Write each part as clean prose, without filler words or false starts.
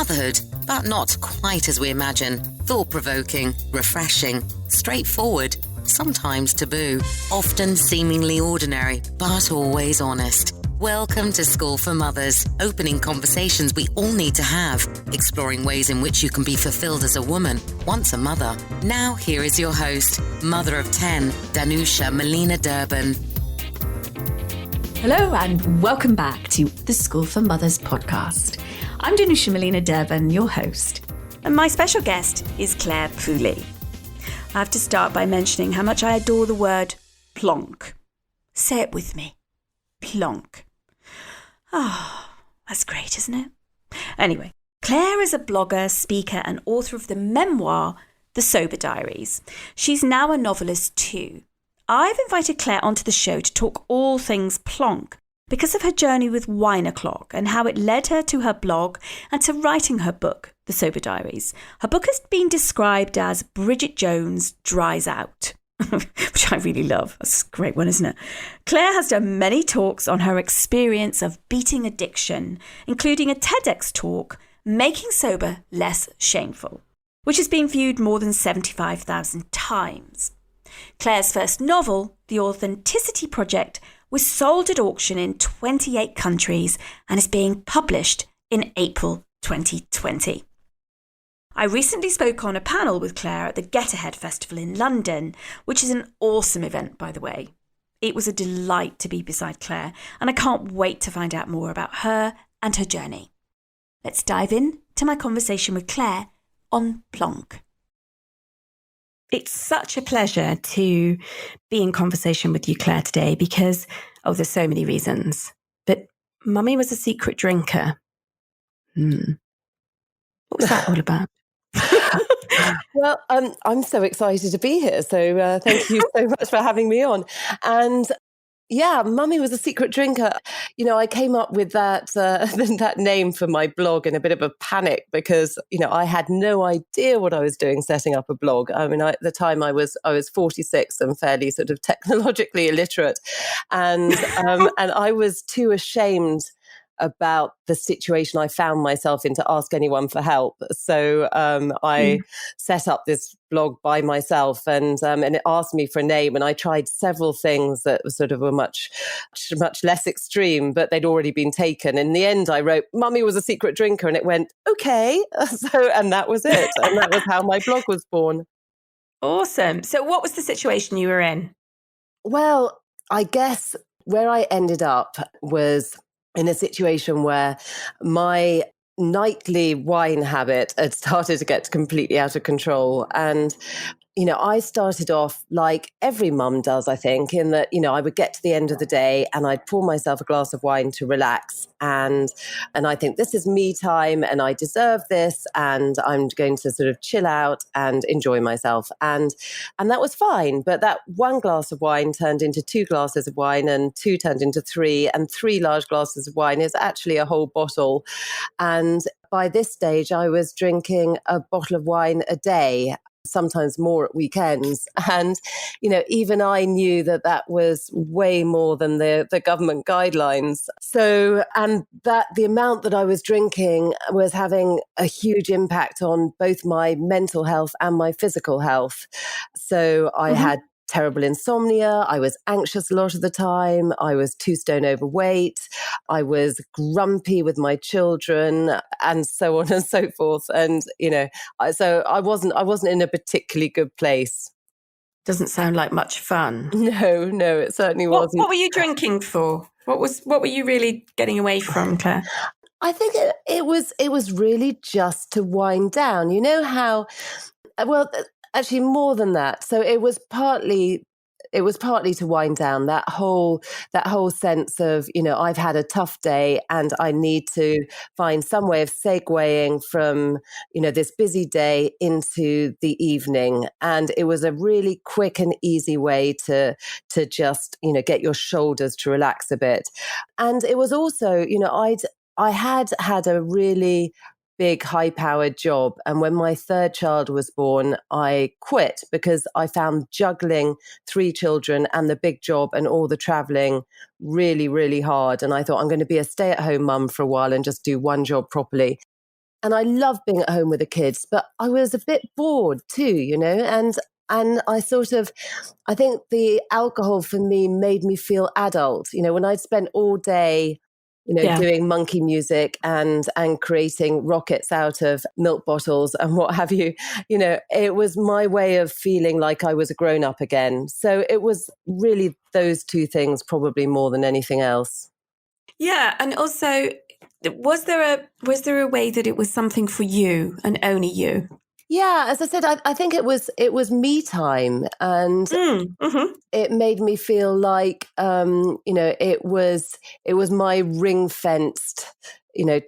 Motherhood, but not quite as we imagine. Thought-provoking, refreshing, straightforward, sometimes taboo, often seemingly ordinary, but always honest. Welcome to School for Mothers, opening conversations we all need to have, exploring ways in which you can be fulfilled as a woman, once a mother. Now, here is your host, mother of 10, Danusha Melina Durban. Hello and welcome back to the School for Mothers podcast. I'm Danusha Melina Durban, your host. And my special guest is Claire Pooley. I have to start by mentioning how much I adore the word PLONK. Say it with me. PLONK. That's great, isn't it? Anyway, Claire is a blogger, speaker and author of the memoir, The Sober Diaries. She's now a novelist too. I've invited Claire onto the show to talk all things PLONK because of her journey with Wine O'Clock and how it led her to her blog and to writing her book, The Sober Diaries. Her book has been described as Bridget Jones Dries Out, which I really love. That's a great one, isn't it? Claire has done many talks on her experience of beating addiction, including a TEDx talk, Making Sober Less Shameful, which has been viewed more than 75,000 times. Claire's first novel, The Authenticity Project, was sold at auction in 28 countries and is being published in April 2020. I recently spoke on a panel with Claire at the Get Ahead Festival in London, which is an awesome event, by the way. It was a delight to be beside Claire, and I can't wait to find out more about her and her journey. Let's dive in to my conversation with Claire on PLONK. It's such a pleasure to be in conversation with you, Claire, today because, there's so many reasons. But Mummy was a secret drinker. What was that all about? Well, I'm so excited to be here. So thank you so much for having me on. And yeah, Mummy was a secret drinker. You know, I came up with that that name for my blog in a bit of a panic because, I had no idea what I was doing setting up a blog. I mean, at the time I was 46 and fairly sort of technologically illiterate. And I was too ashamed about the situation I found myself in to ask anyone for help. So I set up this blog by myself and it asked me for a name. And I tried several things that were much less extreme, but they'd already been taken. In the end, I wrote, Mummy was a secret drinker. And it went, okay. And that was it. And that was how my blog was born. Awesome. So what was the situation you were in? Well, I guess where I ended up was in a situation where my nightly wine habit had started to get completely out of control. And, I started off like every mum does, I think, in that, I would get to the end of the day and I'd pour myself a glass of wine to relax. And I think this is me time and I deserve this and I'm going to sort of chill out and enjoy myself. And that was fine. But that one glass of wine turned into 2 glasses of wine and 2 turned into 3 and 3 large glasses of wine is actually a whole bottle. And by this stage, I was drinking a bottle of wine a day, sometimes more at weekends. And, even I knew that was way more than the government guidelines. So, and that the amount that I was drinking was having a huge impact on both my mental health and my physical health. So I had terrible insomnia. I was anxious a lot of the time. I was 2 stone overweight. I was grumpy with my children and so on and so forth. And, so I wasn't in a particularly good place. Doesn't sound like much fun. No, it certainly wasn't. What were you drinking for? What were you really getting away from, Claire? I think it was really just to wind down. You know how, well, actually more than that. So it was partly to wind down that whole sense of, I've had a tough day and I need to find some way of segueing from, this busy day into the evening. And it was a really quick and easy way to just, get your shoulders to relax a bit. And it was also, I had a really big, high-powered job. And when my 3rd child was born, I quit because I found juggling 3 children and the big job and all the traveling really, really hard. And I thought I'm going to be a stay-at-home mum for a while and just do one job properly. And I loved being at home with the kids, but I was a bit bored too, and I I think the alcohol for me made me feel adult. When I'd spent all day, Yeah. doing monkey music and creating rockets out of milk bottles and what have you, it was my way of feeling like I was a grown up again. So it was really those two things, probably more than anything else. Yeah, and also, was there a way that it was something for you and only you? Yeah, as I said, I think it was me time, and it made me feel like it was my ring fenced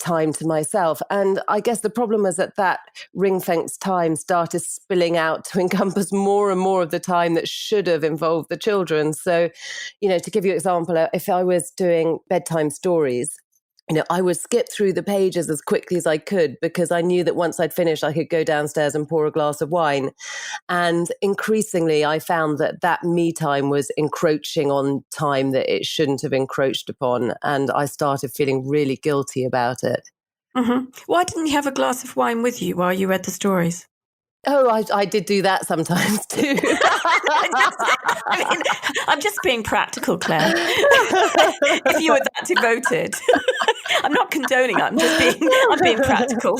time to myself. And I guess the problem was that ring fenced time started spilling out to encompass more and more of the time that should have involved the children. So, to give you an example, if I was doing bedtime stories, I would skip through the pages as quickly as I could because I knew that once I'd finished, I could go downstairs and pour a glass of wine. And increasingly, I found that me time was encroaching on time that it shouldn't have encroached upon. And I started feeling really guilty about it. Mm-hmm. Why didn't you have a glass of wine with you while you read the stories? Oh, I did do that sometimes too. I'm just being practical, Claire. If you were that devoted. I'm not condoning it. I'm being practical.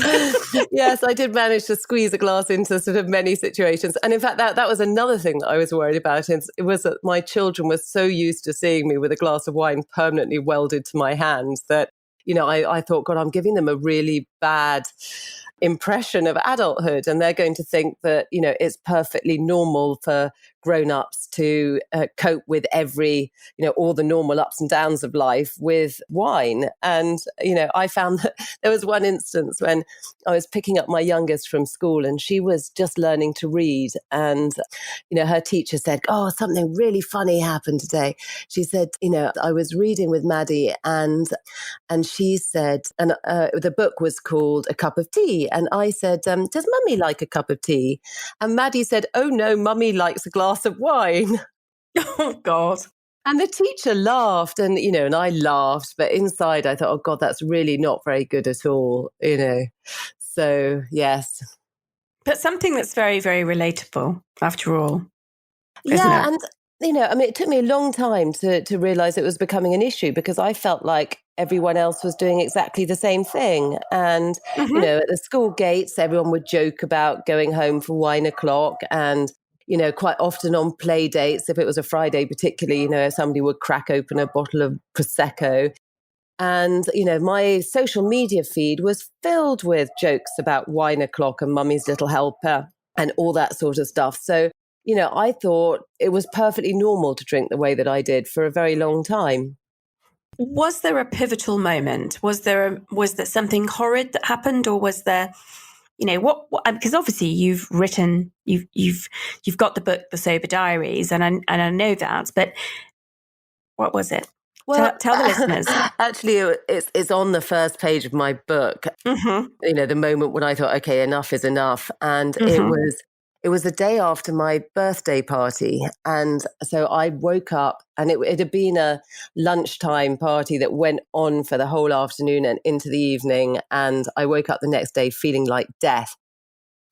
Yes, I did manage to squeeze a glass into sort of many situations. And in fact, that was another thing that I was worried about. It was that my children were so used to seeing me with a glass of wine permanently welded to my hands that, I thought, God, I'm giving them a really bad impression of adulthood, and they're going to think that it's perfectly normal for grown-ups to cope with all the normal ups and downs of life with wine. And I found that there was one instance when I was picking up my youngest from school, and she was just learning to read, and her teacher said, "Oh, something really funny happened today." She said, "I was reading with Maddie, and she said," and the book was called A Cup of Tea. And I said, "Does Mummy like a cup of tea?" And Maddie said, "Oh no, Mummy likes a glass of wine." Oh, God. And the teacher laughed, and I laughed, but inside I thought, oh God, that's really not very good at all, So, yes. But something that's very, very relatable after all. Yeah, and it took me a long time to realize it was becoming an issue because I felt like everyone else was doing exactly the same thing. And, at the school gates, everyone would joke about going home for wine o'clock. And, quite often on play dates, if it was a Friday particularly, somebody would crack open a bottle of Prosecco. And, my social media feed was filled with jokes about wine o'clock and Mummy's Little Helper and all that sort of stuff. So, I thought it was perfectly normal to drink the way that I did for a very long time. Was there a pivotal moment? Was there something horrid that happened, or was there, what? Because obviously you've got the book, The Sober Diaries, and I know that. But what was it? Well, tell the listeners. Actually, it's on the first page of my book. The moment when I thought, okay, enough is enough, and it was the day after my birthday party. And so I woke up, and it had been a lunchtime party that went on for the whole afternoon and into the evening. And I woke up the next day feeling like death.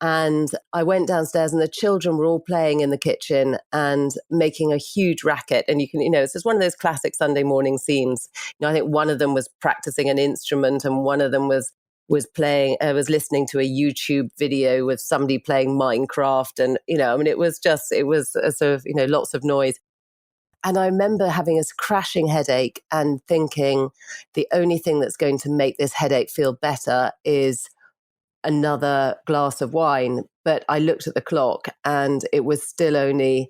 And I went downstairs, and the children were all playing in the kitchen and making a huge racket. And you can, it's just one of those classic Sunday morning scenes. I think one of them was practicing an instrument, and one of them was listening to a YouTube video with somebody playing Minecraft. And, it was a sort of, lots of noise. And I remember having a crashing headache and thinking the only thing that's going to make this headache feel better is another glass of wine. But I looked at the clock, and it was still only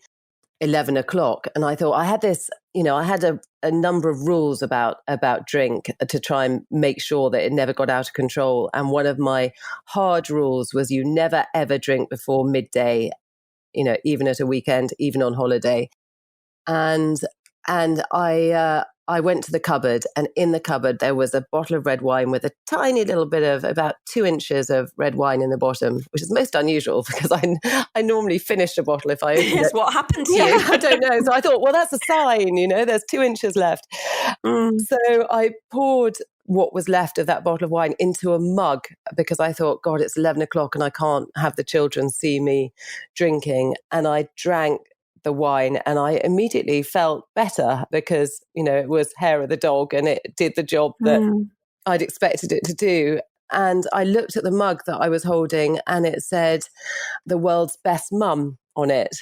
11 o'clock. And I thought I had this, I had a number of rules about drink to try and make sure that it never got out of control. And one of my hard rules was you never, ever drink before midday, even at a weekend, even on holiday. And I went to the cupboard, and in the cupboard there was a bottle of red wine with a tiny little bit of about 2 inches of red wine in the bottom, which is most unusual because I normally finish a bottle if I open it. What happened to you? I don't know. So I thought, well, that's a sign, there's 2 inches left. So I poured what was left of that bottle of wine into a mug because I thought, God, it's 11 o'clock and I can't have the children see me drinking. And I drank the wine and I immediately felt better because, it was hair of the dog and it did the job that I'd expected it to do. And I looked at the mug that I was holding and it said the world's best mum on it.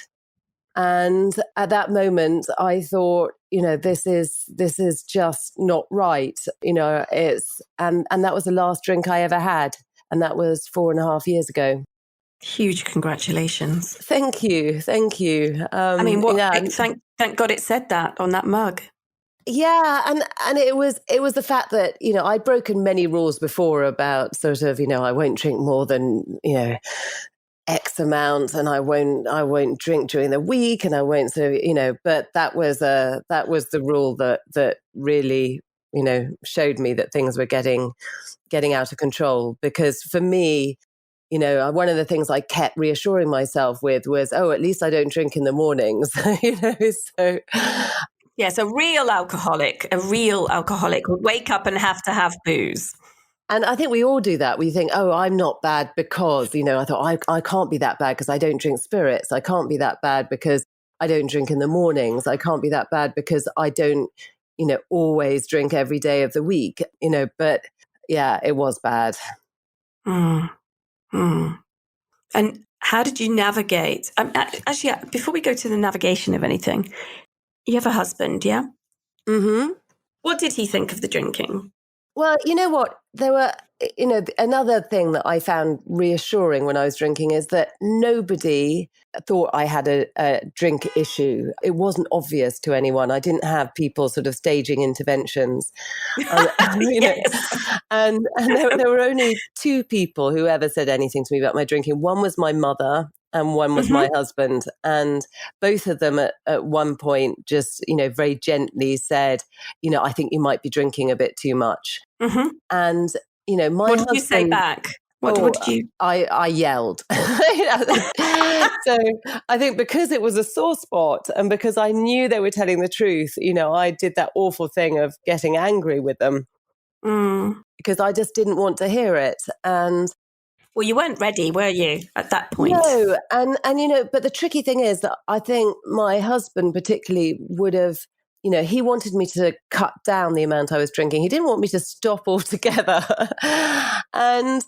And at that moment, I thought, this is just not right. And that was the last drink I ever had. And that was 4.5 years ago. Huge congratulations. Thank you. Thank you. Thank God it said that on that mug. Yeah, and it was the fact that, I'd broken many rules before about sort of, I won't drink more than, X amount, and I won't drink during the week, and I won't. So but that was the rule that really showed me that things were getting out of control. Because for me, one of the things I kept reassuring myself with was, oh, at least I don't drink in the mornings. So. Yes, a real alcoholic would wake up and have to have booze. And I think we all do that. We think, oh, I'm not bad because, I thought I can't be that bad because I don't drink spirits. I can't be that bad because I don't drink in the mornings. I can't be that bad because I don't, always drink every day of the week, but yeah, it was bad. And how did you navigate? Actually, before we go to the navigation of anything, you have a husband, yeah? Mm-hmm. What did he think of the drinking? Well, you know what? There were, another thing that I found reassuring when I was drinking is that nobody thought I had a drink issue. It wasn't obvious to anyone. I didn't have people sort of staging interventions. And there were only two people who ever said anything to me about my drinking. One was my mother and one was my husband. And both of them at one point just, very gently said, I think you might be drinking a bit too much. Mm-hmm. And, my What husband... did you say back? What did you... I yelled. So I think because it was a sore spot and because I knew they were telling the truth, I did that awful thing of getting angry with them because I just didn't want to hear it. And well, you weren't ready, were you, at that point? No. And but the tricky thing is that I think my husband particularly would have, he wanted me to cut down the amount I was drinking. He didn't want me to stop altogether. And,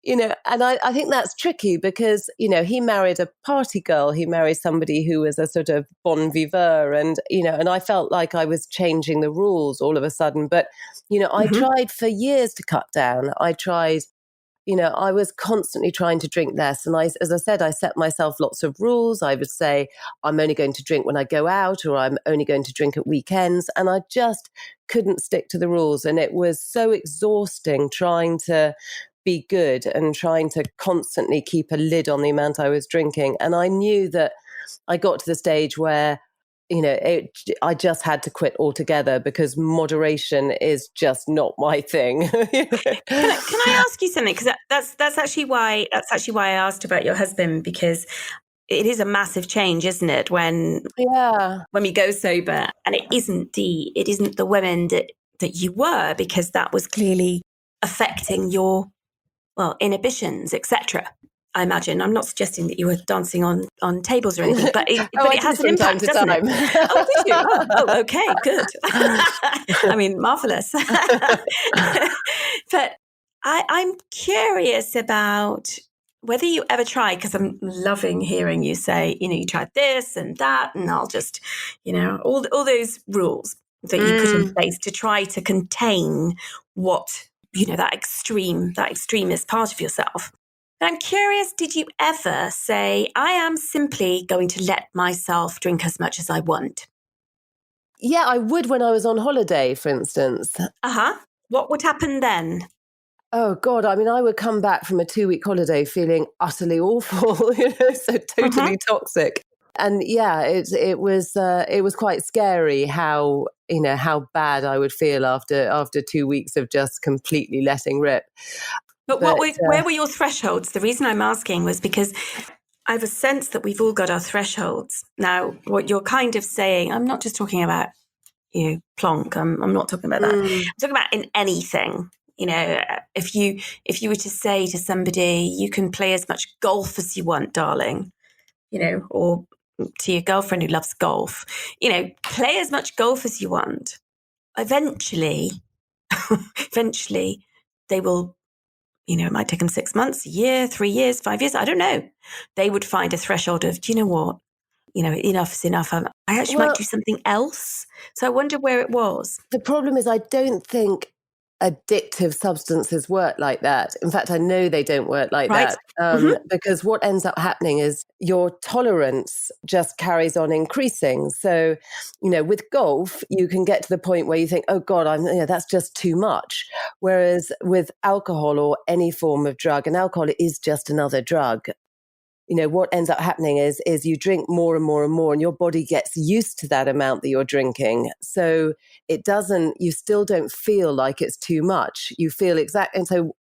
and I think that's tricky because, he married a party girl. He married somebody who was a sort of bon viveur. And, and I felt like I was changing the rules all of a sudden. But, I tried for years to cut down. I tried... I was constantly trying to drink less. And as I said, I set myself lots of rules. I would say, I'm only going to drink when I go out, or I'm only going to drink at weekends. And I just couldn't stick to the rules. And it was so exhausting trying to be good and trying to constantly keep a lid on the amount I was drinking. And I knew that I got to the stage where I just had to quit altogether because moderation is just not my thing. Can I ask you something? Because that's actually why I asked about your husband, because it is a massive change, isn't it? When we go sober, and it isn't the women that you were, because that was clearly affecting your inhibitions, etc. I imagine. I'm not suggesting that you were dancing on tables or anything, but it has an impact, doesn't it? Oh, did you? Oh, okay, good. I mean, marvelous. But I'm curious about whether you ever tried, because I'm loving hearing you say, you tried this and that, and I'll just, all those rules that you put in place to try to contain what, that extremist part of yourself. But I'm curious, did you ever say, I am simply going to let myself drink as much as I want? Yeah, I would when I was on holiday, for instance. What would happen then? Oh, God. I mean, I would come back from a 2-week holiday feeling utterly awful, so totally toxic. And yeah, it was quite scary how bad I would feel after 2 weeks of just completely letting rip. But where were your thresholds? The reason I'm asking was because I have a sense that we've all got our thresholds. Now, what you're kind of saying, I'm not just talking about, PLONK. I'm not talking about that. Mm. I'm talking about in anything. If you were to say to somebody, you can play as much golf as you want, darling, or to your girlfriend who loves golf, play as much golf as you want. Eventually they will, it might take them 6 months, a year, 3 years, 5 years. I don't know. They would find a threshold of, do you know what? Enough is enough. I actually might do something else. So I wonder where it was. The problem is I don't think addictive substances work like that. In fact, I know they don't work like Right. that because what ends up happening is your tolerance just carries on increasing. So, with golf, you can get to the point where you think, oh God, that's just too much. Whereas with alcohol or any form of drug, and alcohol is just another drug, what ends up happening is you drink more and more and more, and your body gets used to that amount that you're drinking. So you still don't feel like it's too much. You feel exactly. And so,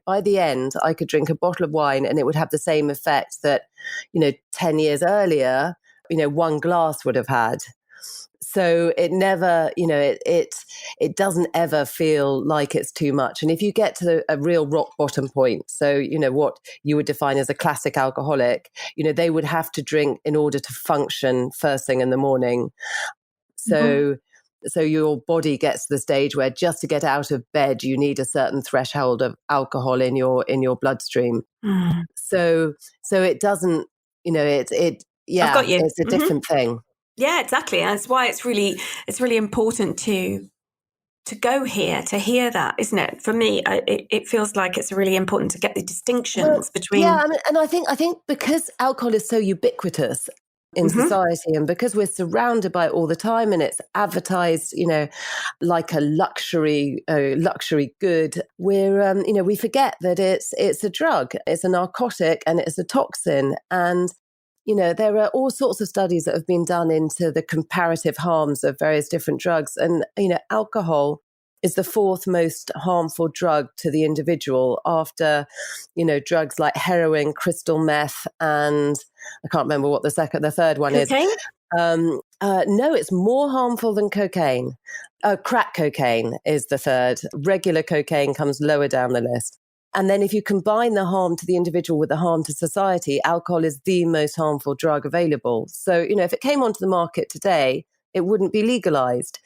by the end, I could drink a bottle of wine and it would have the same effect that, 10 years earlier, one glass would have had. So it never, it doesn't ever feel like it's too much. And if you get to a real rock bottom point, so, what you would define as a classic alcoholic, they would have to drink in order to function first thing in the morning. So your body gets to the stage where just to get out of bed, you need a certain threshold of alcohol in your bloodstream. Mm. So it doesn't, I've got you. It's a different thing. Yeah, exactly. And that's why it's really important to go here, to hear that, isn't it? For me, it feels like it's really important to get the distinctions between. Yeah, and I think because alcohol is so ubiquitous in society, and because we're surrounded by it all the time, and it's advertised, like a luxury good, we forget that it's a drug, it's a narcotic, and it's a toxin. And there are all sorts of studies that have been done into the comparative harms of various different drugs. And, alcohol is the fourth most harmful drug to the individual after, drugs like heroin, crystal meth, and I can't remember what the third one Cocaine? is. No, it's more harmful than cocaine. Crack cocaine is the third. Regular cocaine comes lower down the list. And then if you combine the harm to the individual with the harm to society, alcohol is the most harmful drug available. So, if it came onto the market today, it wouldn't be legalized.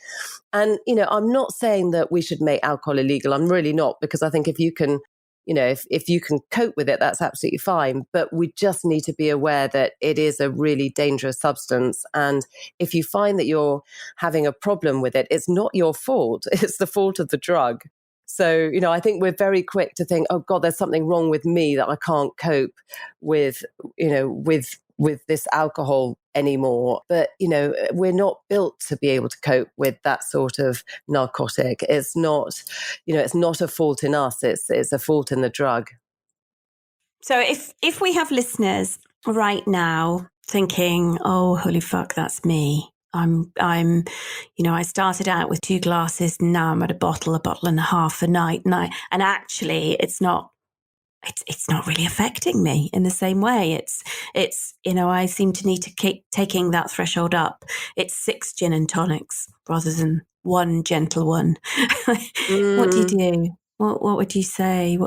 And, I'm not saying that we should make alcohol illegal. I'm really not, because I think if you can, if you can cope with it, that's absolutely fine. But we just need to be aware that it is a really dangerous substance. And if you find that you're having a problem with it, it's not your fault. It's the fault of the drug. So, I think we're very quick to think, oh God, there's something wrong with me that I can't cope with, with this alcohol anymore. But, we're not built to be able to cope with that sort of narcotic. It's not, it's not a fault in us. It's a fault in the drug. So if we have listeners right now thinking, oh, holy fuck, that's me. I started out with 2 glasses. Now I'm at a bottle and a half a night. And actually it's not really affecting me in the same way. It's, I seem to need to keep taking that threshold up. It's 6 gin and tonics rather than 1 gentle one. What do you do? What would you say?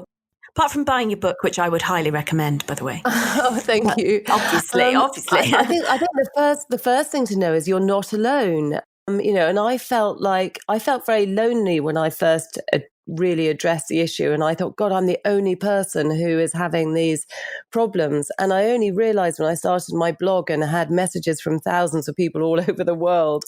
Apart from buying your book, which I would highly recommend, by the way. Oh, thank you. Obviously. I think the first thing to know is you're not alone. And I felt very lonely when I first really addressed the issue. And I thought, God, I'm the only person who is having these problems. And I only realized when I started my blog and had messages from thousands of people all over the world,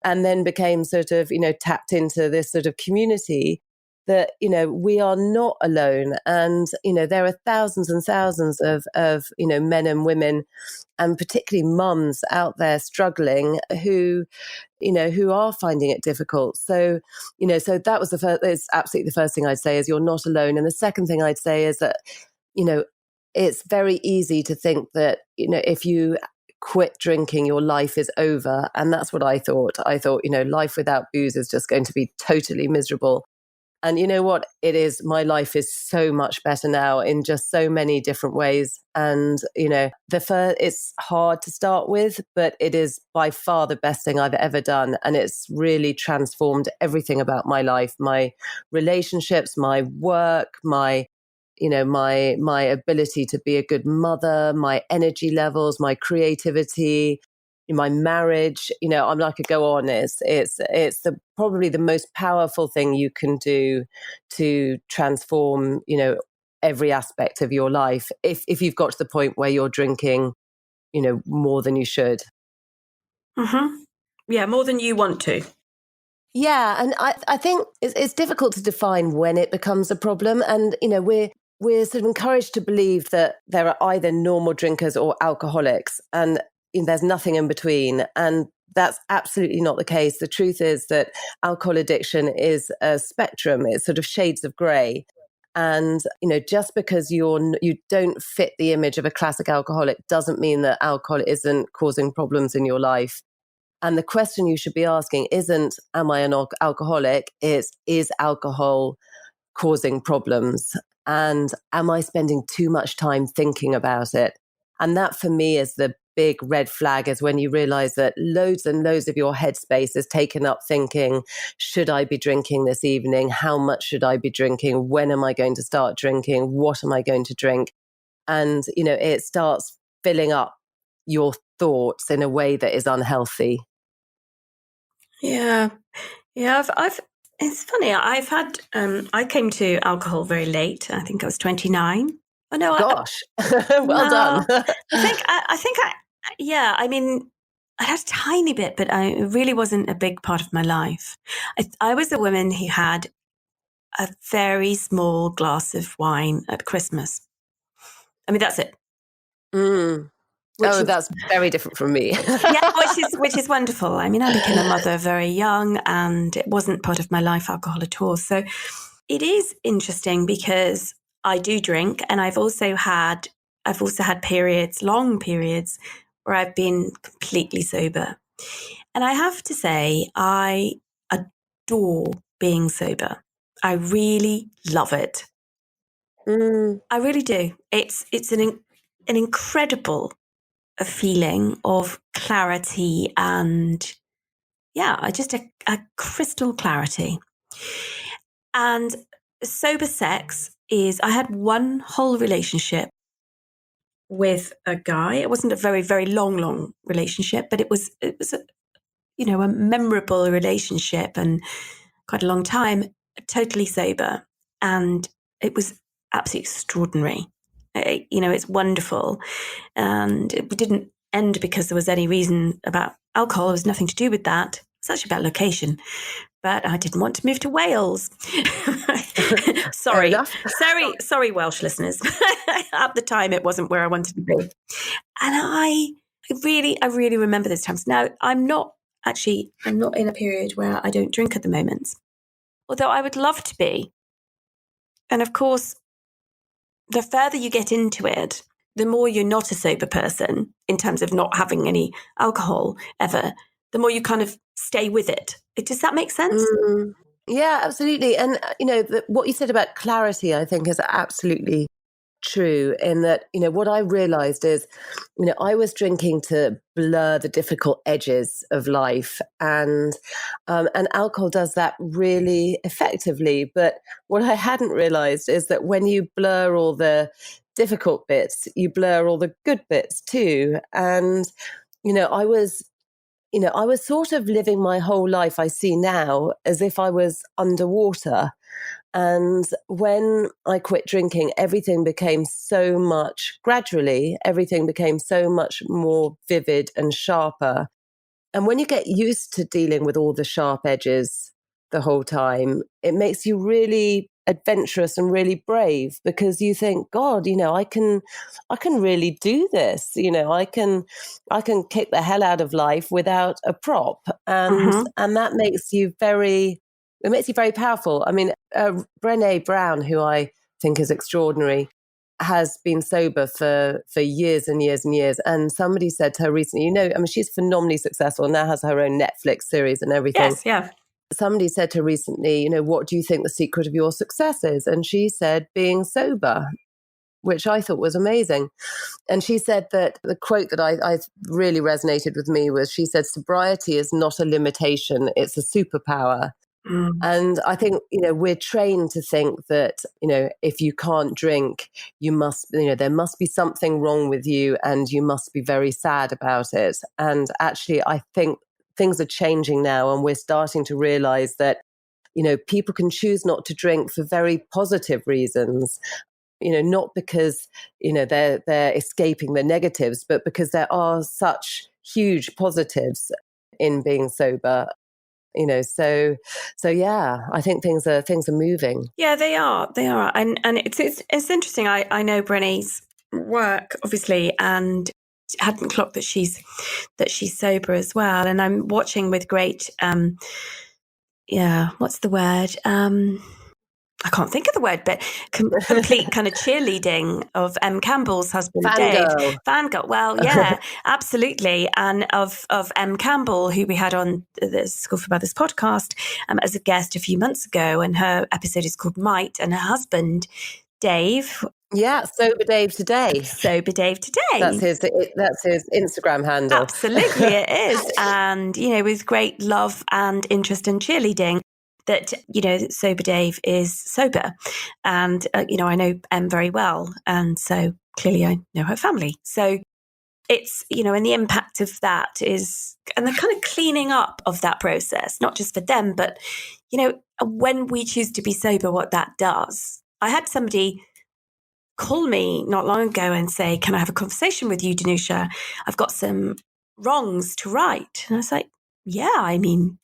and then became sort of, tapped into this sort of community, that, we are not alone. And, there are thousands and thousands of men and women, and particularly mums out there struggling who are finding it difficult. So, so that was it's absolutely the first thing I'd say is you're not alone. And the second thing I'd say is that, it's very easy to think that, if you quit drinking, your life is over. And that's what I thought. I thought, life without booze is just going to be totally miserable. And you know what? My life is so much better now in just so many different ways. And, it's hard to start with, but it is by far the best thing I've ever done. And it's really transformed everything about my life, my relationships, my work, my ability to be a good mother, my energy levels, my creativity, my marriage. I could go on. It's probably the most powerful thing you can do to transform, every aspect of your life. If you've got to the point where you're drinking, more than you should. Mm-hmm. Yeah, more than you want to. Yeah, and I think it's difficult to define when it becomes a problem. And, we're sort of encouraged to believe that there are either normal drinkers or alcoholics, and there's nothing in between. And that's absolutely not the case. The truth is that alcohol addiction is a spectrum. It's sort of shades of grey. And, just because you don't fit the image of a classic alcoholic doesn't mean that alcohol isn't causing problems in your life. And the question you should be asking isn't, am I an alcoholic? It's, is alcohol causing problems? And am I spending too much time thinking about it? And that for me is the big red flag, is when you realize that loads and loads of your headspace is taken up thinking, should I be drinking this evening? How much should I be drinking? When am I going to start drinking? What am I going to drink? And, it starts filling up your thoughts in a way that is unhealthy. Yeah. It's funny. I've had, I came to alcohol very late. I think I was 29. Oh no. Gosh, well done. I mean, I had a tiny bit, but it really wasn't a big part of my life. I was a woman who had a very small glass of wine at Christmas. I mean, that's it. That's very different from me. Yeah, which is wonderful. I mean, I became a mother very young, and it wasn't part of my life, alcohol at all. So it is interesting because I do drink, and I've also had periods, long periods, where I've been completely sober. And I have to say, I adore being sober. I really love it. I really do. It's an incredible feeling of clarity and just a crystal clarity. And sober sex is, I had one whole relationship with a guy. It wasn't a very, very long relationship, but it was a memorable relationship and quite a long time, totally sober. And it was absolutely extraordinary. It's wonderful. And it didn't end because there was any reason about alcohol. There was nothing to do with that. It's actually about location. But I didn't want to move to Wales. Sorry, Welsh listeners. At the time, it wasn't where I wanted to be. And I really remember those times. Now, I'm not in a period where I don't drink at the moment, although I would love to be. And of course, the further you get into it, the more you're not a sober person in terms of not having any alcohol ever, the more you kind of stay with it. Does that make sense? Yeah, absolutely. And, what you said about clarity, I think, is absolutely true, in that, what I realized is, I was drinking to blur the difficult edges of life, and alcohol does that really effectively. But what I hadn't realized is that when you blur all the difficult bits, you blur all the good bits too. And, I was sort of living my whole life, I see now, as if I was underwater. And when I quit drinking, gradually, everything became so much more vivid and sharper. And when you get used to dealing with all the sharp edges the whole time, it makes you really adventurous and really brave, because you think, God, I can really do this. I can kick the hell out of life without a prop. And that makes you very powerful. I mean, Brené Brown, who I think is extraordinary, has been sober for years and years and years. And somebody said to her recently, she's phenomenally successful, now has her own Netflix series and everything. Yes, yeah. somebody said to her recently, what do you think the secret of your success is? And she said, being sober, which I thought was amazing. And she said that the quote that I really resonated with me was, she said, sobriety is not a limitation, it's a superpower. And I think, we're trained to think that, if you can't drink, you must, there must be something wrong with you and you must be very sad about it. And actually, I think things are changing now, and we're starting to realize that, people can choose not to drink for very positive reasons. Not because, they're escaping the negatives, but because there are such huge positives in being sober. So yeah, I think things are moving. Yeah, they are. And it's interesting. I know Brené's work, obviously, and hadn't clocked that she's sober as well. And I'm watching with great what's the word? I can't think of the word, but complete kind of cheerleading of M. Campbell's husband, Dave. Fangirl. Well, yeah, absolutely. And of M. Campbell, who we had on the School for Mothers podcast as a guest a few months ago. And her episode is called Might. And her husband, Dave. Yeah, Sober Dave Today. Sober Dave Today. That's his Instagram handle. Absolutely, it is. And, with great love and interest in cheerleading, that, Sober Dave is sober. And, I know Em very well. And so clearly I know her family. So it's, and the impact of that is, and the kind of cleaning up of that process, not just for them, but, when we choose to be sober, what that does. I had somebody call me not long ago and say, can I have a conversation with you, Danusha? I've got some wrongs to right. And I was like, yeah, I mean,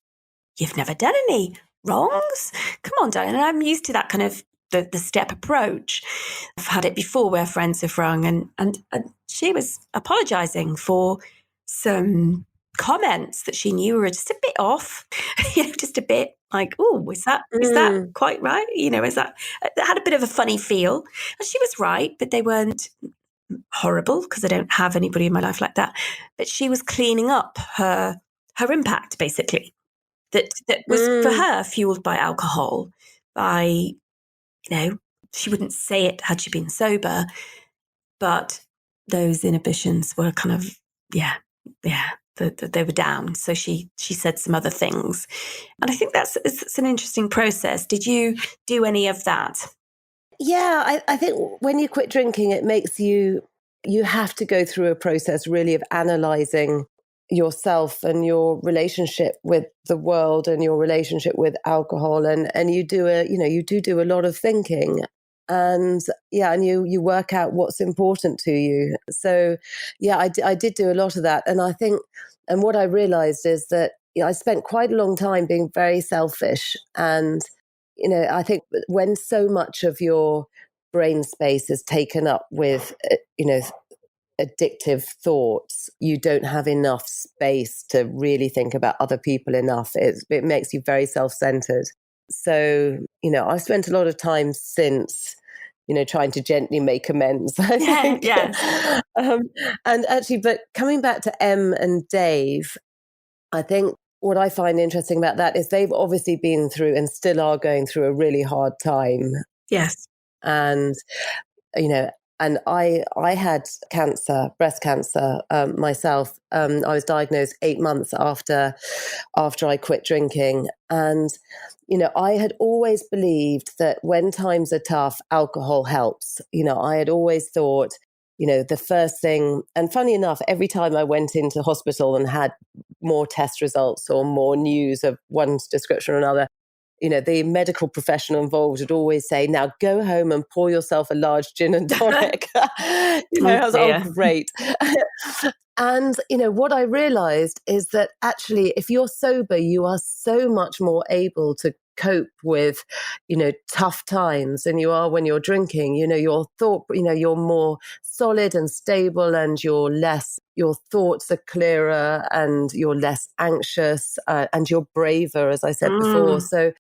you've never done any wrongs? Come on, darling. And I'm used to that kind of the step approach. I've had it before where friends have rung, and she was apologising for some comments that she knew were just a bit off, just a bit like, oh, is that quite right? Is that had a bit of a funny feel? And she was right, but they weren't horrible, because I don't have anybody in my life like that. But she was cleaning up her impact, basically. That was for her fueled by alcohol, by, she wouldn't say it had she been sober, but those inhibitions were kind of, they were down. So she said some other things. And I think it's an interesting process. Did you do any of that? Yeah, I think when you quit drinking, it makes you have to go through a process really of analysing yourself and your relationship with the world and your relationship with alcohol, and you do a lot of thinking, and you work out what's important to you. So I did do a lot of that, and I think, and what I realized is that I spent quite a long time being very selfish, and I think when so much of your brain space is taken up with addictive thoughts, you don't have enough space to really think about other people enough. It makes you very self-centered. So, I've spent a lot of time since, trying to gently make amends, I think. Yes. And actually, but coming back to Em and Dave, I think what I find interesting about that is they've obviously been through and still are going through a really hard time. Yes. And, and I had cancer, breast cancer, myself. I was diagnosed 8 months after I quit drinking. And, I had always believed that when times are tough, alcohol helps. I had always thought, the first thing, and funny enough, every time I went into hospital and had more test results or more news of one description or another, the medical professional involved would always say, now go home and pour yourself a large gin and tonic. I was like, oh, great. And, what I realized is that actually, if you're sober, you are so much more able to cope with, tough times than you are when you're drinking. Your thought, you're more solid and stable, and your thoughts are clearer, and you're less anxious, and you're braver, as I said before. So,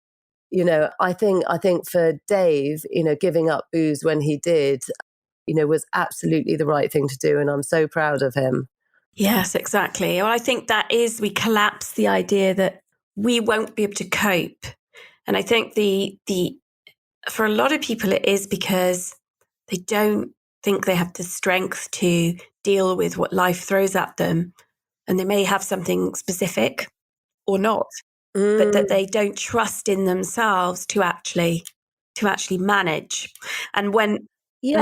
I think for Dave, giving up booze when he did, was absolutely the right thing to do. And I'm so proud of him. Yes, exactly. Well, I think we collapse the idea that we won't be able to cope. And I think the for a lot of people, it is because they don't think they have the strength to deal with what life throws at them. And they may have something specific or not, but that they don't trust in themselves to actually manage. And when we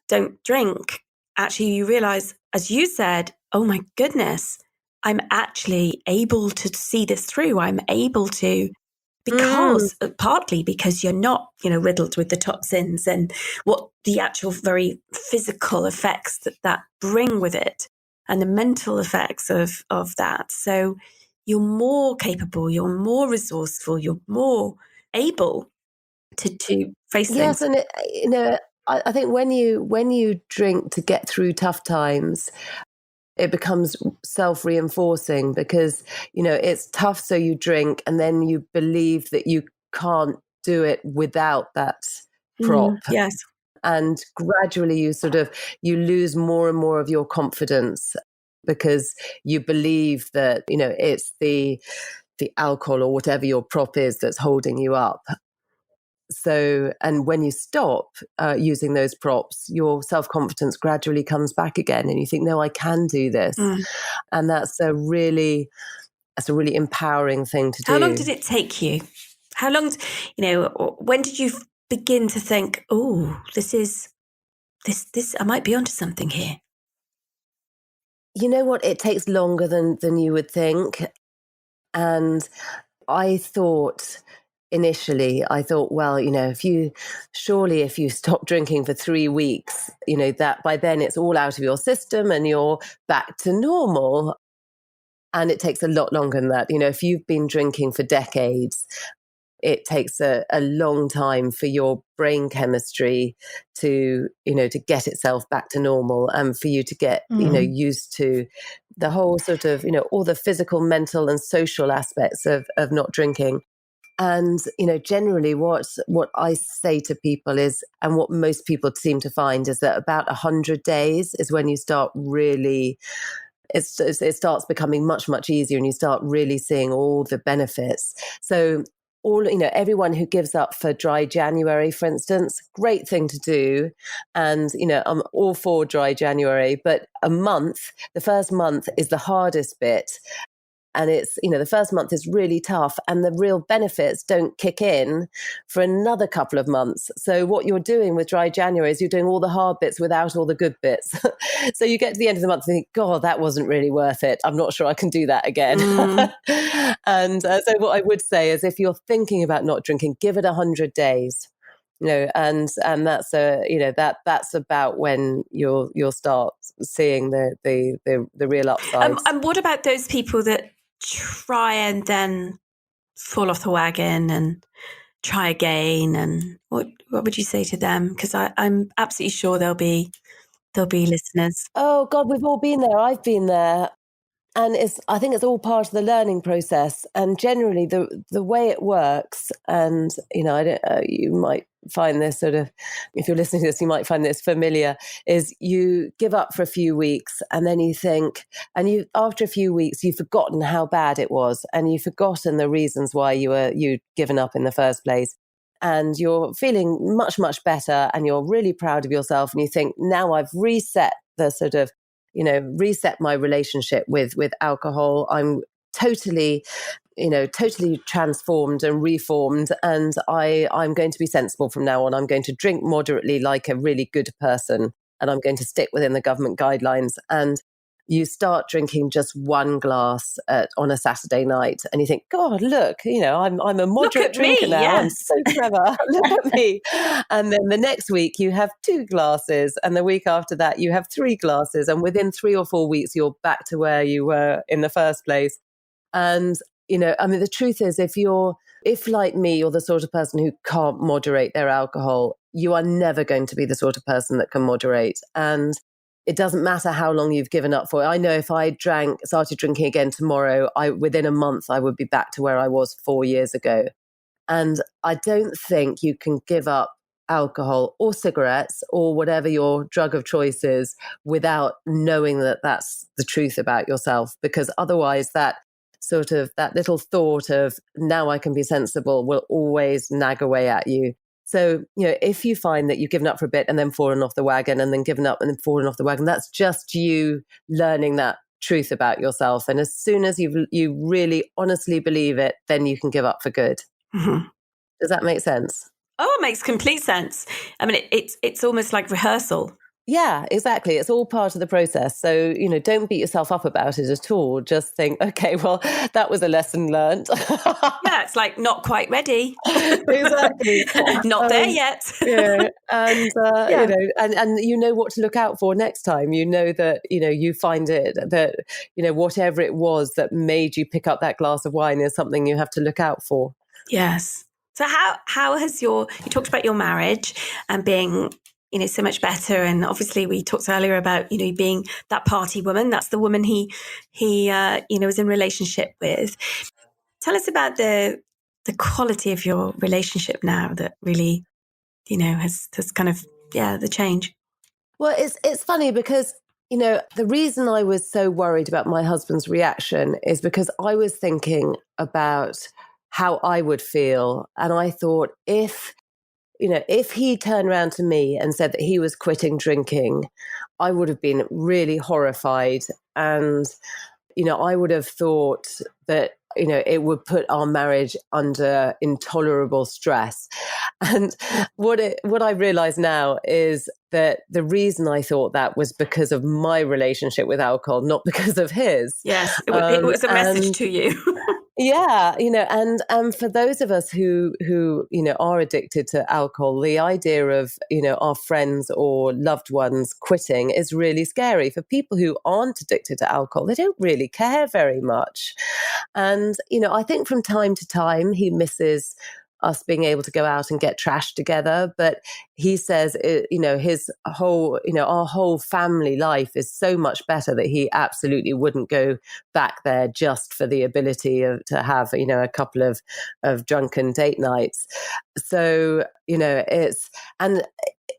don't drink, actually you realize, as you said, oh my goodness, I'm actually able to see this through. I'm able to, because partly because you're not, riddled with the toxins and what the actual very physical effects that bring with it, and the mental effects of that. So you're more capable, you're more resourceful, you're more able to face things. Yes, and I think when you drink to get through tough times, it becomes self-reinforcing because, it's tough, so you drink, and then you believe that you can't do it without that prop. Yes. And gradually you lose more and more of your confidence because you believe that, it's the alcohol or whatever your prop is that's holding you up. So, and when you stop using those props, your self-confidence gradually comes back again and you think, no, I can do this. And that's a really empowering thing to do. How long did it take you? How long, when did you begin to think, oh, this, I might be onto something here? You know what? It takes longer than you would think. And I thought initially, well, if you stop drinking for 3 weeks, that by then it's all out of your system and you're back to normal. And it takes a lot longer than that. If you've been drinking for decades, it takes a long time for your brain chemistry to get itself back to normal and for you to get, used to the whole sort of, all the physical, mental and social aspects of not drinking. And, generally what I say to people is, and what most people seem to find is that about 100 days is when you start really, it starts becoming much, much easier and you start really seeing all the benefits. So everyone who gives up for dry January, for instance, great thing to do. And, I'm all for dry January, but the first month is the hardest bit. And it's, the first month is really tough and the real benefits don't kick in for another couple of months. So what you're doing with dry January is you're doing all the hard bits without all the good bits. So you get to the end of the month and think, God, that wasn't really worth it. I'm not sure I can do that again. And so what I would say is if you're thinking about not drinking, give it 100 days. And that's that's about when you'll start seeing the real upsides. And what about those people that try and then fall off the wagon and try again? And what would you say to them? Because I'm absolutely sure there'll be listeners. Oh God, we've all been there. I've been there. And I think it's all part of the learning process. And generally, the way it works, and you might find this sort of, if you're listening to this, you might find this familiar. Is you give up for a few weeks, and then you think, and after a few weeks, you've forgotten how bad it was, and you've forgotten the reasons why you'd given up in the first place. And you're feeling much, much better, and you're really proud of yourself, and you think, now I've reset the sort of reset my relationship with alcohol. I'm totally transformed and reformed. And I'm going to be sensible from now on. I'm going to drink moderately like a really good person. And I'm going to stick within the government guidelines. And you start drinking just one glass on a Saturday night and you think, God, look, I'm a moderate drinker now. Yeah. I'm so clever. Look at me. And then the next week you have 2 glasses and the week after that you have 3 glasses. And within 3 or 4 weeks, you're back to where you were in the first place. And, the truth is if like me, you're the sort of person who can't moderate their alcohol, you are never going to be the sort of person that can moderate. And it doesn't matter how long you've given up for it. I know if I started drinking again tomorrow, within a month, I would be back to where I was 4 years ago. And I don't think you can give up alcohol or cigarettes or whatever your drug of choice is without knowing that that's the truth about yourself, because otherwise that sort of that little thought of now I can be sensible will always nag away at you. So, if you find that you've given up for a bit and then fallen off the wagon and then given up and then fallen off the wagon, that's just you learning that truth about yourself. And as soon as you really honestly believe it, then you can give up for good. Mm-hmm. Does that make sense? Oh, it makes complete sense. I mean, it's almost like rehearsal. Yeah, exactly. It's all part of the process. So, don't beat yourself up about it at all. Just think, okay, well, that was a lesson learned. Yeah, it's like not quite ready. Exactly. Not there yet. Yeah. And, and you know what to look out for next time. You know that, you find it that, whatever it was that made you pick up that glass of wine is something you have to look out for. Yes. So how has you talked about your marriage and being, so much better. And obviously we talked earlier about, being that party woman. That's the woman he was in relationship with. Tell us about the quality of your relationship now that really, has kind of, the change. Well, it's funny because, the reason I was so worried about my husband's reaction is because I was thinking about how I would feel. And I thought if he turned around to me and said that he was quitting drinking, I would have been really horrified. And, I would have thought that, it would put our marriage under intolerable stress. And what I realize now is that the reason I thought that was because of my relationship with alcohol, not because of his. Yes, it was a message to you. Yeah, and for those of us who are addicted to alcohol, the idea of, our friends or loved ones quitting is really scary. For people who aren't addicted to alcohol, they don't really care very much. And, I think from time to time he misses us being able to go out and get trashed together. But he says, his whole, our whole family life is so much better that he absolutely wouldn't go back there just for the ability to have, a couple of drunken date nights. So,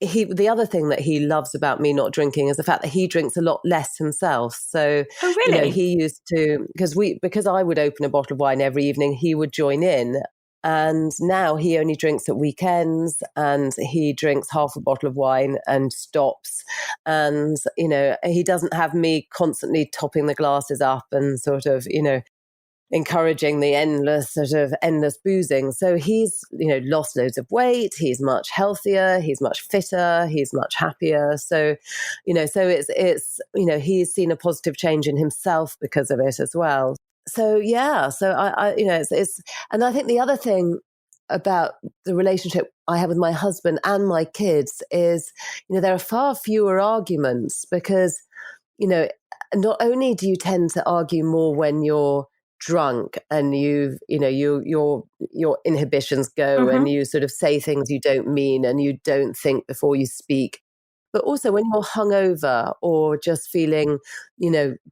the other thing that he loves about me not drinking is the fact that he drinks a lot less himself. So, oh, really? He used to, because I would open a bottle of wine every evening, he would join in. And now he only drinks at weekends and he drinks half a bottle of wine and stops. And, he doesn't have me constantly topping the glasses up and sort of, encouraging the endless boozing. So he's, lost loads of weight. He's much healthier. He's much fitter. He's much happier. So, so it's, he's seen a positive change in himself because of it as well. So, yeah. So I it's, and I think the other thing about the relationship I have with my husband and my kids is, there are far fewer arguments because, not only do you tend to argue more when you're drunk and your inhibitions go and you sort of say things you don't mean and you don't think before you speak, but also when you're hungover or just feeling,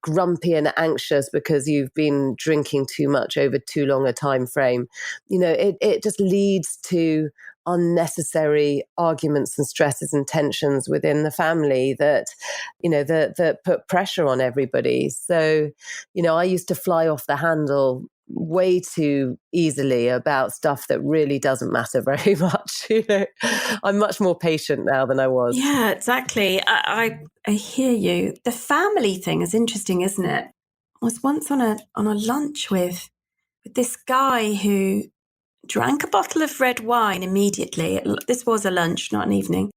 grumpy and anxious because you've been drinking too much over too long a time frame, it just leads to unnecessary arguments and stresses and tensions within the family that, that put pressure on everybody. So, I used to fly off the handle way too easily about stuff that really doesn't matter very much. I'm much more patient now than I was. Yeah, exactly. I hear you. The family thing is interesting, isn't it? I was once on a lunch with this guy who drank a bottle of red wine immediately. This was a lunch, not an evening.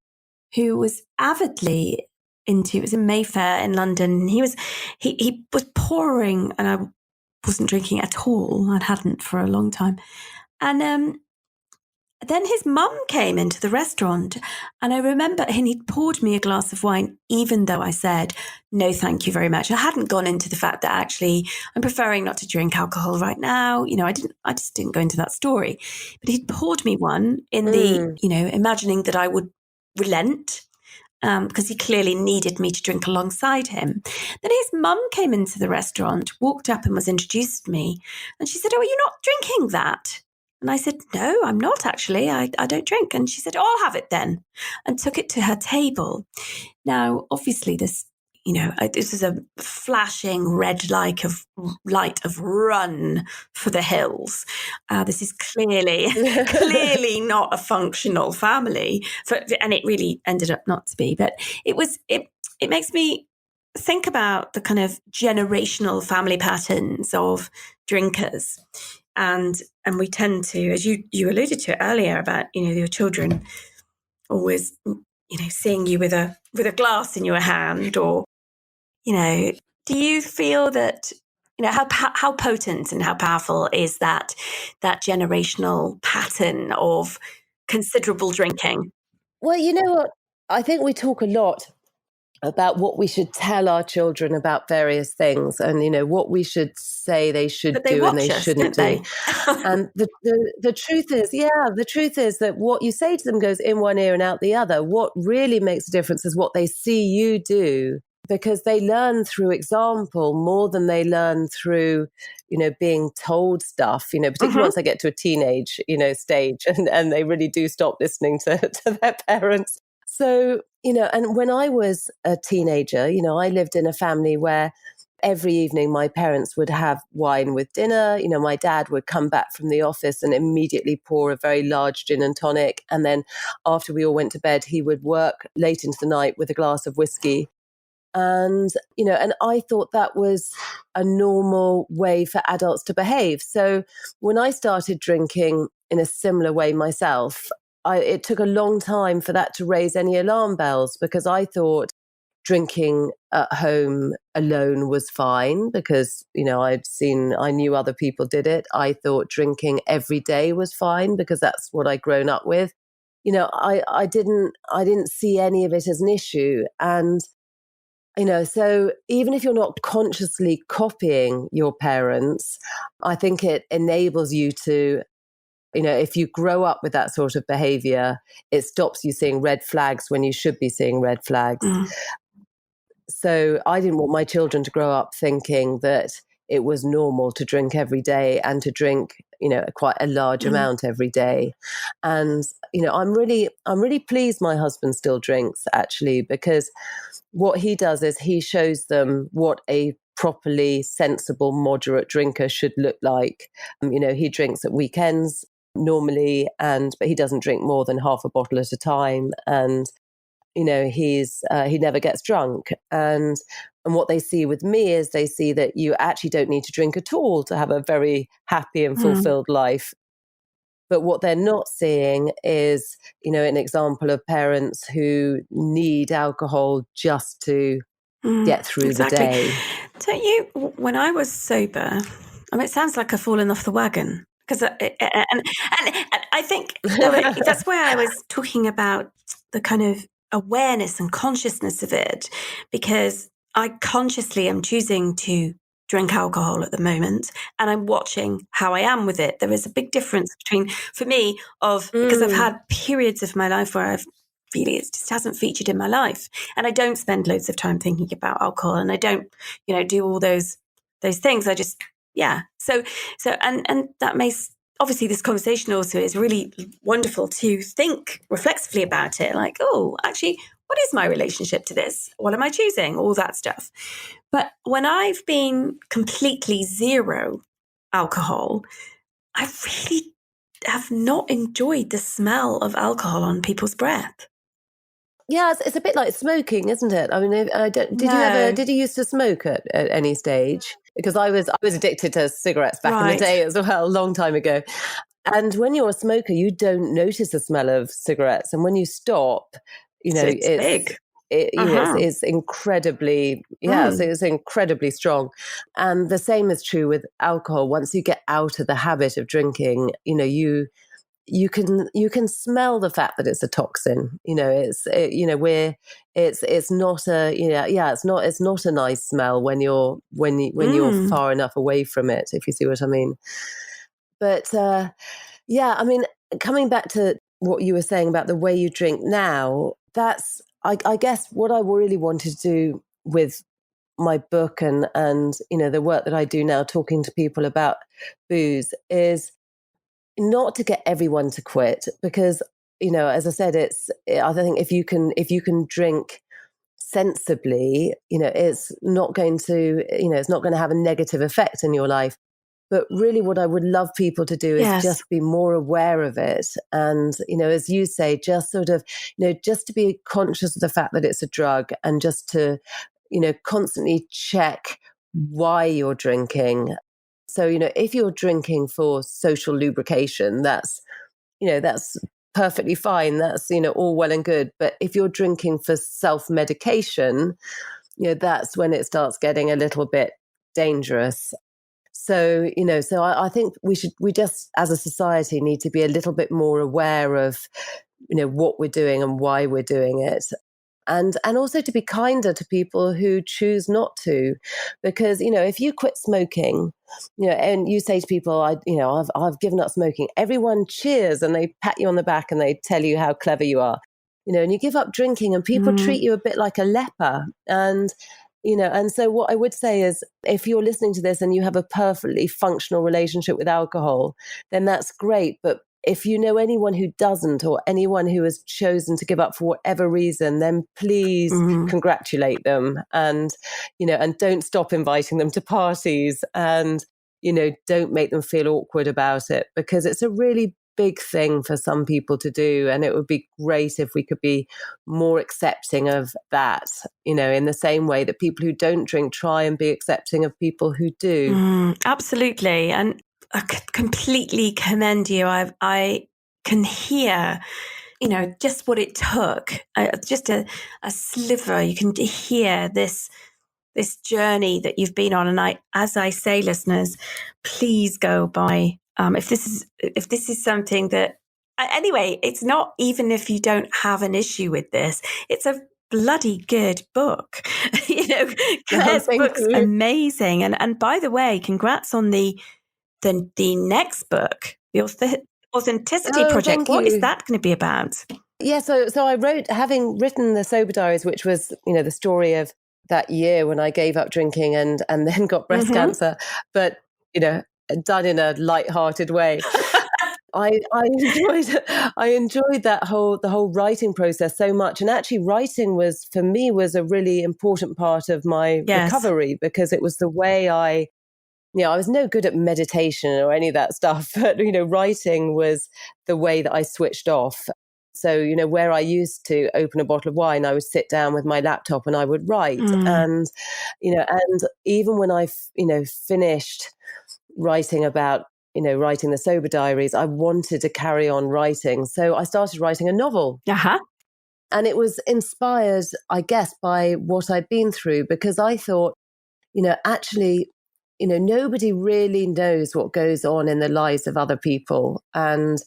Who was avidly into, it was in Mayfair in London. He was pouring, and I wasn't drinking at all. I hadn't for a long time. And then his mum came into the restaurant, and I remember, and he'd poured me a glass of wine, even though I said, no, thank you very much. I hadn't gone into the fact that actually I'm preferring not to drink alcohol right now. I just didn't go into that story. But he'd poured me one in the, imagining that I would relent, because he clearly needed me to drink alongside him. Then his mum came into the restaurant, walked up and was introduced to me. And she said, oh, are you not drinking that? And I said, no, I'm not actually. I don't drink. And she said, oh, I'll have it then. And took it to her table. Now, obviously, this this is a flashing red light of run for the hills. This is clearly not a functional family, and it really ended up not to be. But it makes me think about the kind of generational family patterns of drinkers, and we tend to, as you alluded to earlier about your children always seeing you with a glass in your hand, or do you feel that how potent and how powerful is that generational pattern of considerable drinking? Well, you know what? I think we talk a lot about what we should tell our children about various things, and what we should say they should But they do and watch they us, shouldn't don't do. they? And the truth is that what you say to them goes in one ear and out the other. What really makes a difference is what they see you do, because they learn through example more than they learn through being told stuff, particularly once they get to a teenage stage, and they really do stop listening to their parents. So, and when I was a teenager, I lived in a family where every evening my parents would have wine with dinner. My dad would come back from the office and immediately pour a very large gin and tonic. And then after we all went to bed, he would work late into the night with a glass of whiskey. And I thought that was a normal way for adults to behave. So when I started drinking in a similar way myself, it took a long time for that to raise any alarm bells, because I thought drinking at home alone was fine, because I knew other people did it. I thought drinking every day was fine because that's what I'd grown up with. I didn't see any of it as an issue. And so even if you're not consciously copying your parents, I think it enables you to, if you grow up with that sort of behavior, it stops you seeing red flags when you should be seeing red flags. So I didn't want my children to grow up thinking that it was normal to drink every day and to drink, quite a large amount every day. And, I'm really pleased my husband still drinks, actually, because what he does is he shows them what a properly sensible, moderate drinker should look like. He drinks at weekends normally, but he doesn't drink more than half a bottle at a time. And he never gets drunk. And what they see with me is they see that you actually don't need to drink at all to have a very happy and fulfilled life. But what they're not seeing is, an example of parents who need alcohol just to get through the day. Don't you, when I was sober, it sounds like I've fallen off the wagon. Because and I think that's why I was talking about the kind of awareness and consciousness of it, because I consciously am choosing to drink alcohol at the moment, and I'm watching how I am with it. There is a big difference between, for me, because I've had periods of my life where it just hasn't featured in my life, and I don't spend loads of time thinking about alcohol, and I don't, do all those things. I just, So and that makes, obviously this conversation also is really wonderful to think reflexively about it. Like, oh, actually, what is my relationship to this? What am I choosing? All that stuff. But when I've been completely zero alcohol, I really have not enjoyed the smell of alcohol on people's breath. Yeah, it's a bit like smoking, isn't it? I mean, did you used to smoke at any stage? Because I was addicted to cigarettes back in the day as well, a long time ago. And when you're a smoker, you don't notice the smell of cigarettes, and when you stop, it's big. It's incredibly, so it's incredibly strong. And the same is true with alcohol. Once you get out of the habit of drinking, you can smell the fact that it's a toxin. It's not it's not a nice smell when you're far enough away from it, if you see what I mean. But coming back to what you were saying about the way you drink now, that's I guess what I really wanted to do with my book and the work that I do now, talking to people about booze, is not to get everyone to quit, because as I said, I think if you can drink sensibly, it's not going to, it's not going to have a negative effect in your life. But really what I would love people to do is just be more aware of it. And, as you say, just sort of, just to be conscious of the fact that it's a drug, and just to, constantly check why you're drinking. So, if you're drinking for social lubrication, that's perfectly fine. That's, all well and good. But if you're drinking for self-medication, that's when it starts getting a little bit dangerous. So, I think we just as a society need to be a little bit more aware of, what we're doing and why we're doing it. And also to be kinder to people who choose not to, because, if you quit smoking, and you say to people, I've given up smoking, everyone cheers and they pat you on the back and they tell you how clever you are, and you give up drinking and people treat you a bit like a leper. And so what I would say is, if you're listening to this and you have a perfectly functional relationship with alcohol, then that's great. But if you know anyone who doesn't, or anyone who has chosen to give up for whatever reason, then please congratulate them, and, and don't stop inviting them to parties, and, don't make them feel awkward about it, because it's a really big thing for some people to do. And it would be great if we could be more accepting of that, in the same way that people who don't drink try and be accepting of people who do. Absolutely. And I completely commend you. I can hear, just what it took, just a sliver. You can hear this journey that you've been on. And as I say, listeners, please go by. If this is something that, anyway, it's not, even if you don't have an issue with this, it's a bloody good book. Claire's book's amazing. And by the way, congrats on the next book, the Authenticity Project. What is that going to be about? Yeah, so I wrote, having written the Sober Diaries, which was, the story of that year when I gave up drinking and then got breast cancer, but, done in a light-hearted way. I enjoyed the whole writing process so much. And actually writing was a really important part of my recovery, because it was the way I was no good at meditation or any of that stuff, but, writing was the way that I switched off. So, where I used to open a bottle of wine, I would sit down with my laptop and I would write. And, and even when I, finished writing about, writing the Sober Diaries, I wanted to carry on writing. So I started writing a novel. And it was inspired, I guess, by what I'd been through, because I thought, actually, nobody really knows what goes on in the lives of other people. And,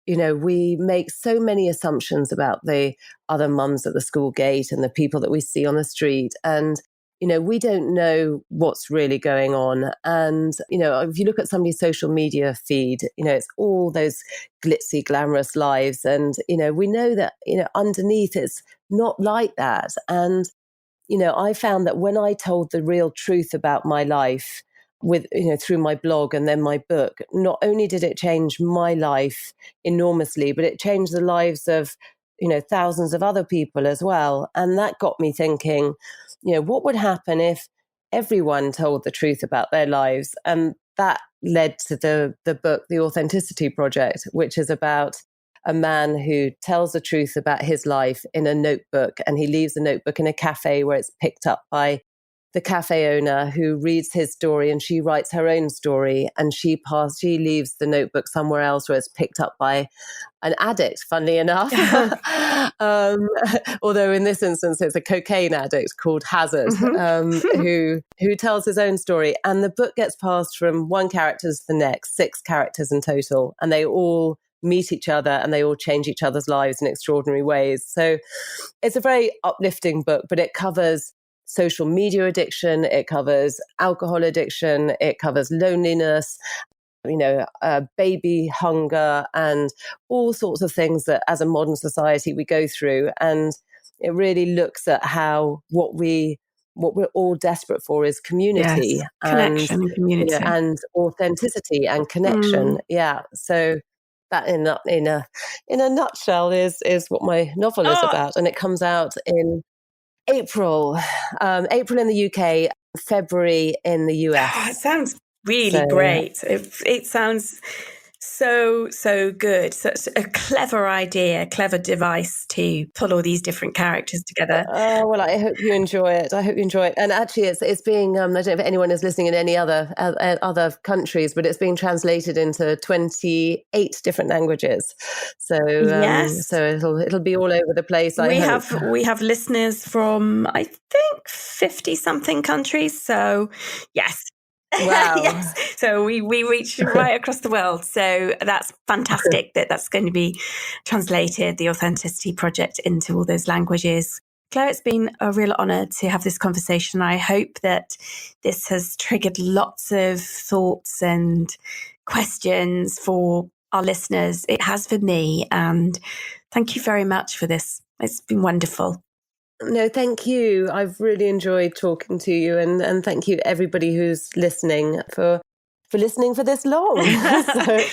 we make so many assumptions about the other mums at the school gate and the people that we see on the street. And, we don't know what's really going on. And, if you look at somebody's social media feed, it's all those glitzy, glamorous lives. And, we know that, underneath it's not like that. And, I found that when I told the real truth about my life, with, through my blog and then my book, not only did it change my life enormously, but it changed the lives of, thousands of other people as well. And that got me thinking, what would happen if everyone told the truth about their lives? And that led to the book, The Authenticity Project, which is about a man who tells the truth about his life in a notebook, and he leaves the notebook in a cafe where it's picked up by the cafe owner, who reads his story, and she writes her own story, and she leaves the notebook somewhere else where it's picked up by an addict, funnily enough. Although in this instance, it's a cocaine addict called Hazard, who tells his own story. And the book gets passed from one character to the next, 6 characters in total, and they all meet each other and they all change each other's lives in extraordinary ways. So it's a very uplifting book, but it covers social media addiction, it covers alcohol addiction, it covers loneliness, baby hunger, and all sorts of things that as a modern society we go through. And it really looks at how what we're all desperate for is community, connection and community, and authenticity and connection. Yeah. So that in a nutshell is what my novel is about. And it comes out in April in the UK, February in the US. Oh, it sounds really great. It sounds so good. Such a clever idea, clever device to pull all these different characters together. Oh, well, I hope you enjoy it. And actually, it's being, I don't know if anyone is listening in any other countries, but it's being translated into 28 different languages. So, yes. So it'll be all over the place. We have listeners from, I think, 50 something countries. So yes. Wow. Yes. So we reach right across the world. So that's fantastic that's going to be translated, the Authenticity Project, into all those languages. Claire, it's been a real honour to have this conversation. I hope that this has triggered lots of thoughts and questions for our listeners. It has for me. And thank you very much for this. It's been wonderful. No, thank you. I've really enjoyed talking to you, and thank you everybody who's listening for listening for this long.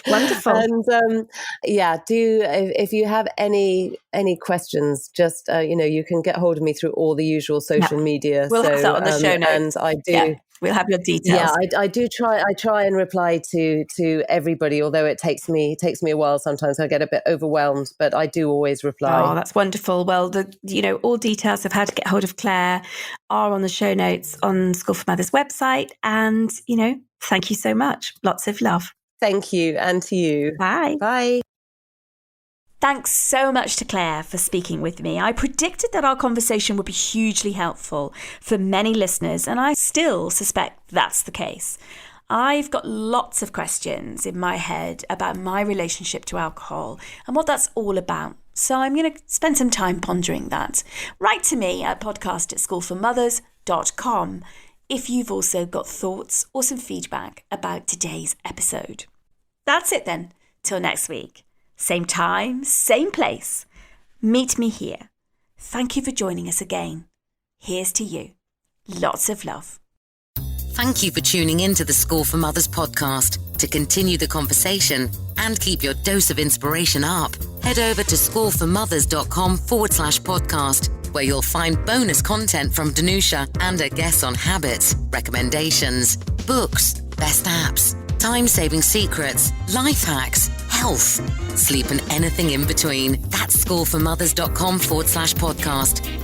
Wonderful. And if you have any questions, just you can get hold of me through all the usual social media. We'll have that on the show notes. And I do. Yeah. We'll have your details. Yeah, I do try. I try and reply to everybody, although it takes me a while. Sometimes I get a bit overwhelmed, but I do always reply. Oh, that's wonderful. Well, all details of how to get hold of Claire are on the show notes on School for Mothers website. And thank you so much. Lots of love. Thank you, and to you. Bye. Bye. Thanks so much to Claire for speaking with me. I predicted that our conversation would be hugely helpful for many listeners, and I still suspect that's the case. I've got lots of questions in my head about my relationship to alcohol and what that's all about. So I'm going to spend some time pondering that. Write to me at podcast@schoolformothers.com if you've also got thoughts or some feedback about today's episode. That's it then. Till next week. Same time, same place. Meet me here. Thank you for joining us again. Here's to you. Lots of love. Thank you for tuning in to the School for Mothers podcast. To continue the conversation and keep your dose of inspiration up, head over to schoolformothers.com/podcast, where you'll find bonus content from Danusha and her guests on habits, recommendations, books, best apps, time-saving secrets, life hacks, health, sleep and anything in between. That's schoolformothers.com/podcast.